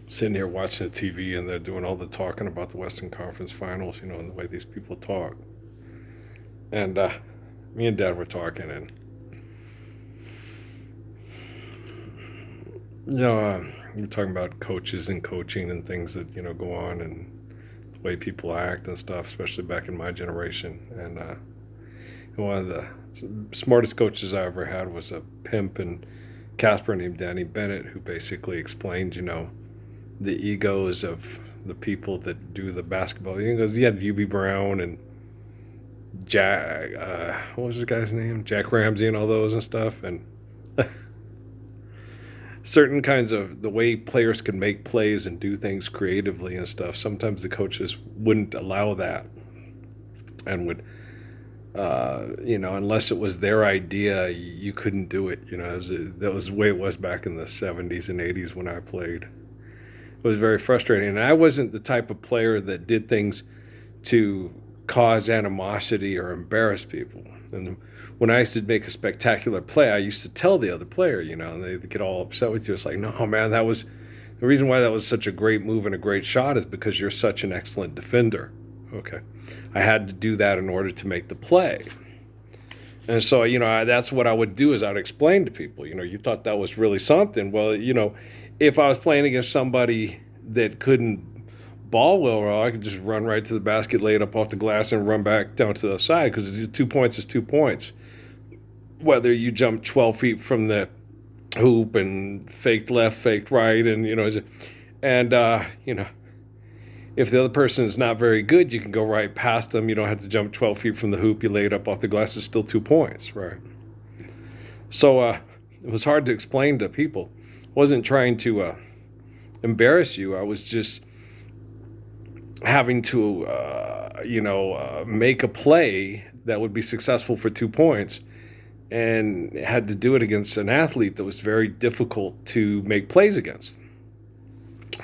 sitting here watching the TV and they're doing all the talking about the Western Conference Finals, and the way these people talk. And me and Dad were talking, and we're talking about coaches and coaching and things that go on and the way people act and stuff, especially back in my generation. And one of the smartest coaches I ever had was a pimp in Casper named Danny Bennett, who basically explained, the egos of the people that do the basketball. He had UB Brown and Jack, what was this guy's name? Jack Ramsey and all those and stuff. And certain kinds of the way players can make plays and do things creatively and stuff, sometimes the coaches wouldn't allow that and would, unless it was their idea, you couldn't do it. That was the way it was back in the 70s and 80s when I played. It was very frustrating. And I wasn't the type of player that did things to cause animosity or embarrass people. And when I used to make a spectacular play, I used to tell the other player, and they get all upset with you. It's like, no, man, that was the reason why that was such a great move and a great shot is because you're such an excellent defender. Okay. I had to do that in order to make the play. And so, that's what I would do is I'd explain to people, you thought that was really something. Well, if I was playing against somebody that couldn't ball well, I could just run right to the basket, lay it up off the glass, and run back down to the side because 2 points is 2 points. Whether you jump 12 feet from the hoop and faked left, faked right, and, if the other person is not very good, you can go right past them. You don't have to jump 12 feet from the hoop. You lay it up off the glass. It's still 2 points, right? So it was hard to explain to people. I wasn't trying to embarrass you. I was just having to, make a play that would be successful for 2 points, and had to do it against an athlete that was very difficult to make plays against.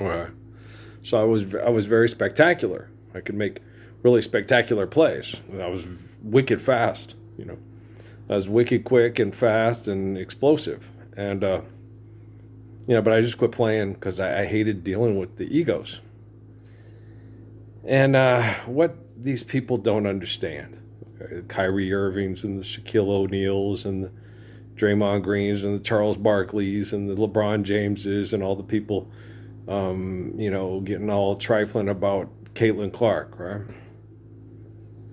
All right. So I was very spectacular. I could make really spectacular plays. I was wicked fast. I was wicked quick and fast and explosive. And but I just quit playing because I hated dealing with the egos. And what these people don't understand, okay, Kyrie Irvings and the Shaquille O'Neals and the Draymond Greens and the Charles Barkleys and the LeBron Jameses and all the people, getting all trifling about Caitlin Clark, right?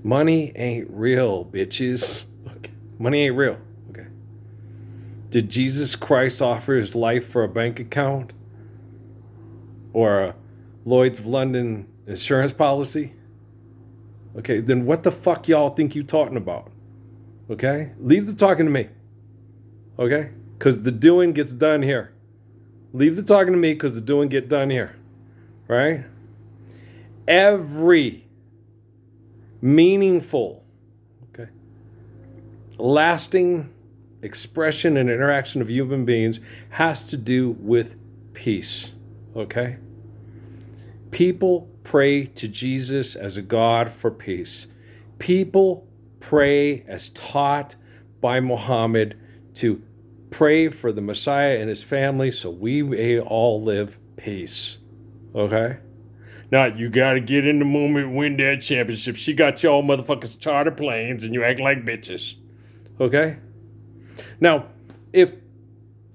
Money ain't real, bitches. Okay. Money ain't real. Okay. Did Jesus Christ offer his life for a bank account or a Lloyd's of London insurance policy? Okay, then what the fuck y'all think you talking about? Okay? Leave the talking to me. Okay? Because the doing gets done here. Leave the talking to me because the doing get done here. Right? Every meaningful, okay, lasting expression and interaction of human beings has to do with peace. Okay? People pray to Jesus as a God for peace. People pray as taught by Muhammad to pray for the Messiah and his family so we may all live peace. Okay? Now, you got to get in the moment, win that championship. She got y'all motherfuckers charter planes and you act like bitches. Okay? Now, if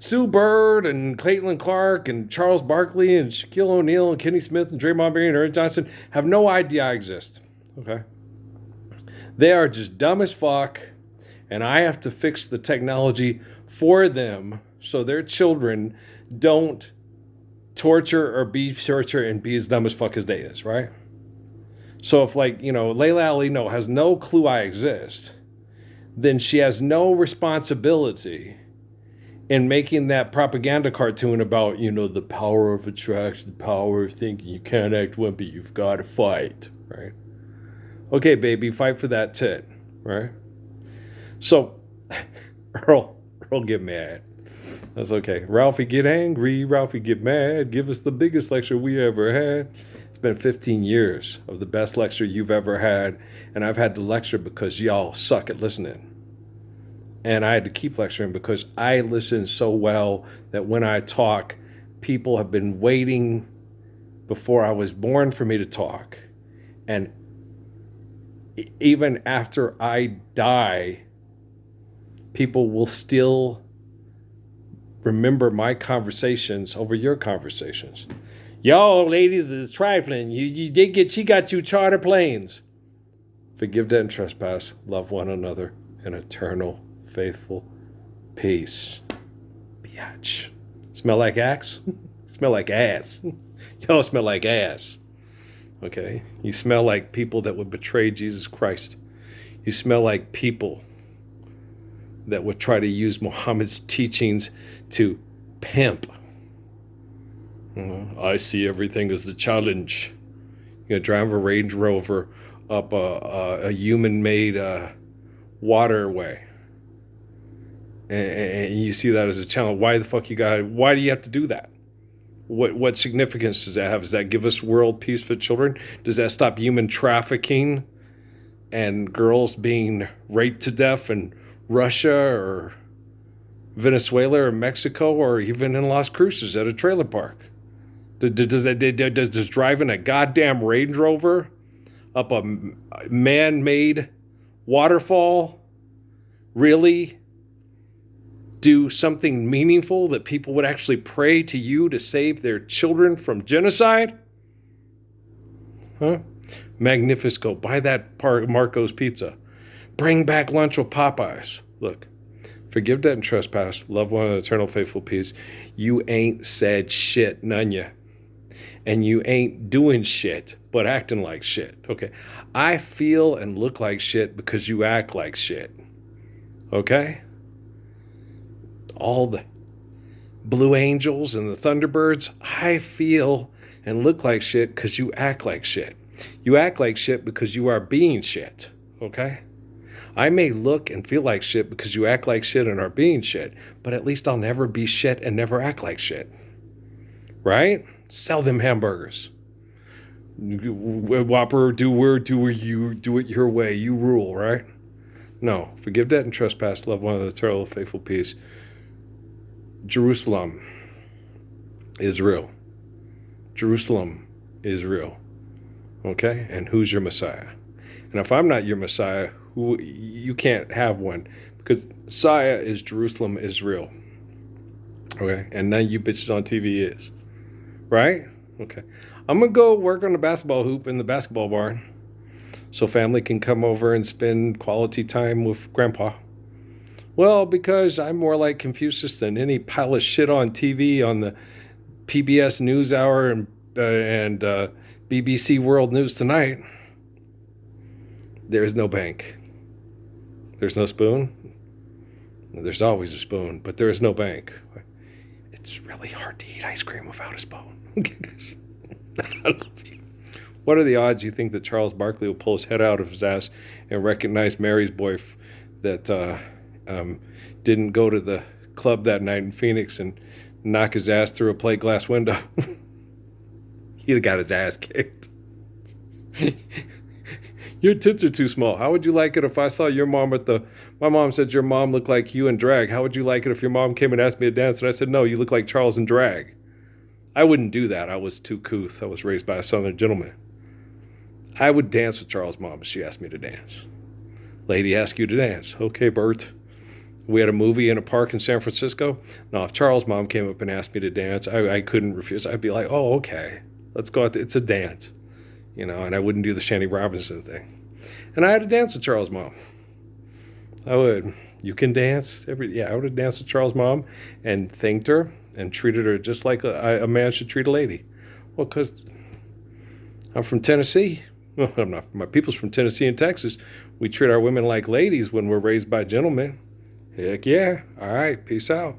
Sue Bird and Caitlin Clark and Charles Barkley and Shaquille O'Neal and Kenny Smith and Draymond Green and Eric Johnson have no idea I exist. Okay? They are just dumb as fuck, and I have to fix the technology for them so their children don't torture or be tortured and be as dumb as fuck as they is, right? So if Layla Ali has no clue I exist, then she has no responsibility in making that propaganda cartoon about, the power of attraction, the power of thinking. You can't act wimpy, you've got to fight, right? Okay, baby, fight for that tit, right? So, Earl get mad. That's okay. Ralphie get angry, Ralphie get mad. Give us the biggest lecture we ever had. It's been 15 years of the best lecture you've ever had, and I've had to lecture because y'all suck at listening. And I had to keep lecturing because I listen so well that when I talk, people have been waiting before I was born for me to talk. And even after I die, people will still remember my conversations over your conversations. Y'all ladies is trifling. She got you charter planes. Forgive debt and trespass. Love one another in eternal, faithful peace. Biatch. Smell like axe? Smell like ass. Y'all smell like ass. Okay? You smell like people that would betray Jesus Christ. You smell like people that would try to use Muhammad's teachings to pimp. I see everything as a challenge. You drive a Range Rover up a human-made waterway, and you see that as a challenge. Why the fuck why do you have to do that? What significance does that have? Does that give us world peace for children? Does that stop human trafficking and girls being raped to death in Russia or Venezuela or Mexico or even in Las Cruces at a trailer park? Does driving a goddamn Range Rover up a man-made waterfall really do something meaningful that people would actually pray to you to save their children from genocide? Huh? Magnifico. Buy that Marco's Pizza. Bring back lunch with Popeyes. Look, forgive debt and trespass. Love one in eternal faithful peace. You ain't said shit, none ya. And you ain't doing shit, but acting like shit. Okay? I feel and look like shit because you act like shit. Okay? All the Blue Angels and the Thunderbirds, I feel and look like shit because you act like shit. You act like shit because you are being shit. Okay? I may look and feel like shit because you act like shit and are being shit, but at least I'll never be shit and never act like shit. Right? Sell them hamburgers. Whopper, do it your way. You rule, right? No. Forgive debt and trespass. Love one of the eternal, faithful peace. Jerusalem is real. Jerusalem is real. Okay? And who's your Messiah? And if I'm not your Messiah, you can't have one, because Messiah is Jerusalem is real. Okay? And none of you bitches on TV is. Right? Okay. I'm going to go work on the basketball hoop in the basketball barn so family can come over and spend quality time with Grandpa. Well, because I'm more like Confucius than any pile of shit on TV on the PBS NewsHour and BBC World News Tonight. There is no bank. There's no spoon. There's always a spoon, but there is no bank. It's really hard to eat ice cream without a spoon. I love you. What are the odds you think that Charles Barkley will pull his head out of his ass and recognize Mary's boy that didn't go to the club that night in Phoenix and knock his ass through a plate glass window? He'd have got his ass kicked. Your tits are too small. How would you like it if I saw your mom my mom said your mom looked like you in drag. How would you like it if your mom came and asked me to dance and I said, no, you look like Charles in drag? I wouldn't do that. I was too couth. I was raised by a Southern gentleman. I would dance with Charles' mom if she asked me to dance. Lady asked you to dance. Okay, Bert. We had a movie in a park in San Francisco. Now, if Charles' mom came up and asked me to dance, I couldn't refuse. I'd be like, oh, okay. Let's go out. It's a dance. And I wouldn't do the Shanny Robinson thing. And I had to dance with Charles' mom. I would. You can dance? I would have danced with Charles' mom and thanked her and treated her just like a man should treat a lady. Well, because I'm from Tennessee. Well, I'm not. My people's from Tennessee and Texas. We treat our women like ladies when we're raised by gentlemen. Heck yeah. All right. Peace out.